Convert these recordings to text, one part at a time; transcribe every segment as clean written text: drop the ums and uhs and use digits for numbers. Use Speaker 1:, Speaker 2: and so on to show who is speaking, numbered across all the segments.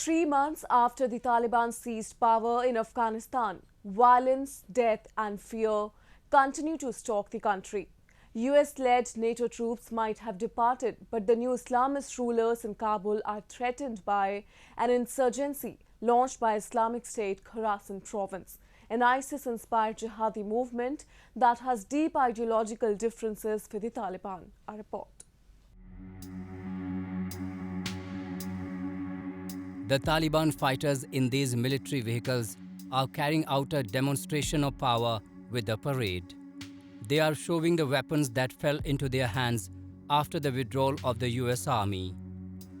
Speaker 1: 3 months after the Taliban seized power in Afghanistan, violence, death, and fear continue to stalk the country. US-led NATO troops might have departed, but the new Islamist rulers in Kabul are threatened by an insurgency launched by Islamic State Khorasan province, an ISIS-inspired jihadi movement that has deep ideological differences with the Taliban. A report.
Speaker 2: The Taliban fighters in these military vehicles are carrying out a demonstration of power with the parade. They are showing the weapons that fell into their hands after the withdrawal of the US Army.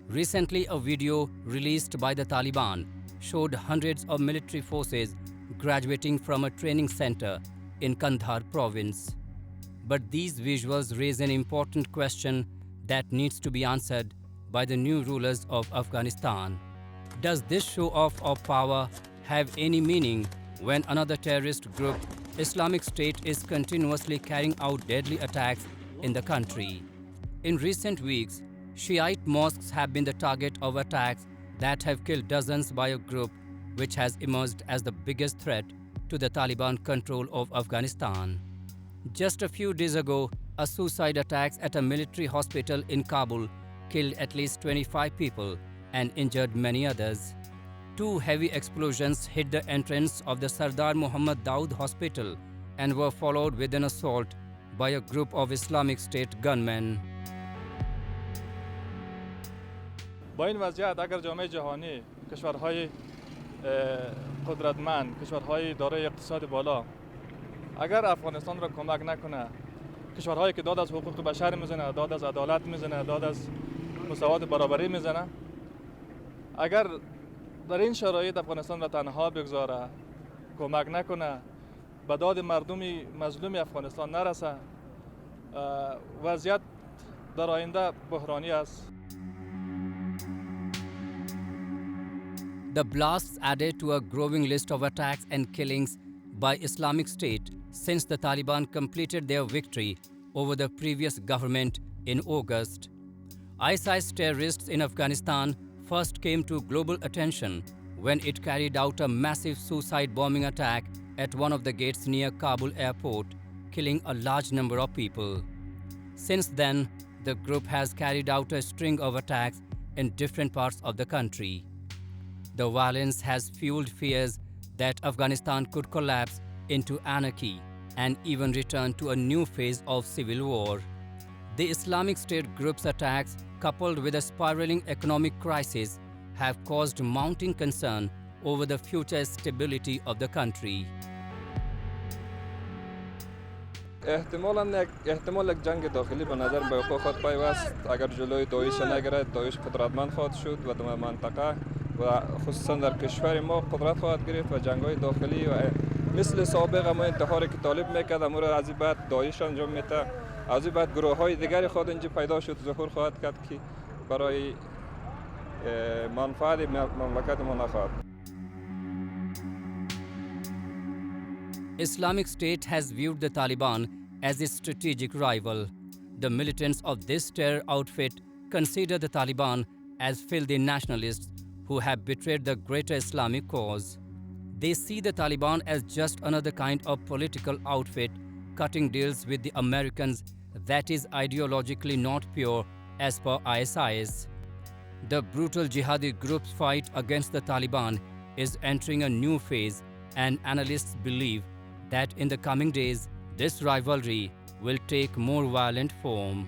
Speaker 2: Recently, a video released by the Taliban showed hundreds of military forces graduating from a training center in Kandahar province. But these visuals raise an important question that needs to be answered by the new rulers of Afghanistan. Does this show off of power have any meaning when another terrorist group, Islamic State, is continuously carrying out deadly attacks in the country? In recent weeks, Shiite mosques have been the target of attacks that have killed dozens by a group which has emerged as the biggest threat to the Taliban control of Afghanistan. Just a few days ago, a suicide attack at a military hospital in Kabul killed at least 25 people and injured many others. Two heavy explosions hit the entrance of the Sardar Muhammad Daud Hospital and were followed with an assault by a group of Islamic State gunmen.
Speaker 3: با این وضعیت اگر جامعه جهانی کشورهای قدرتمند، کشورهای دارای اقتصاد بالا اگر افغانستان را کمک نکنه، کشورهایی که داد از حقوق بشر میزنه، داد از عدالت میزنه، داد از مساوات برابری میزنه، اگر در این شرایط افغانستان را تنها بگذاره، کمک نکنه، به داد مردمی مظلوم افغانستان نرسه، وضعیت در آینده بحرانی است.
Speaker 2: The blasts added to a growing list of attacks and killings by Islamic State since the Taliban completed their victory over the previous government in August. ISIS terrorists in Afghanistan first came to global attention when it carried out a massive suicide bombing attack at one of the gates near Kabul airport, killing a large number of people. Since then, the group has carried out a string of attacks in different parts of the country. The violence has fueled fears that Afghanistan could collapse into anarchy and even return to a new phase of civil war. The Islamic State group's attacks, coupled with a spiraling economic crisis, have caused mounting concern over the future stability of the country.
Speaker 4: احتمال یک جنگ داخلی به نظر به وقوع خود پیوست اگر جلوی داعش نگیرد. داعش قدرتمند خواهد شد و در منطقه و خصوصا در کشور ما قدرت خواهد گرفت و جنگ‌های داخلی و مثل سابق ما انتحاری که طالب میکرد امور از این بعد داعش انجام میده، از این بعد گروه‌های دیگری خود اینجا پیدا شد ظهور خواهد کرد که برای منفعت مملکت ما نخواهد.
Speaker 2: Islamic State has viewed the Taliban as its strategic rival. The militants of this terror outfit consider the Taliban as filthy nationalists who have betrayed the greater Islamic cause. They see the Taliban as just another kind of political outfit cutting deals with the Americans that is ideologically not pure as per ISIS. The brutal jihadi group's fight against the Taliban is entering a new phase, and analysts believe that in the coming days, this rivalry will take more violent form.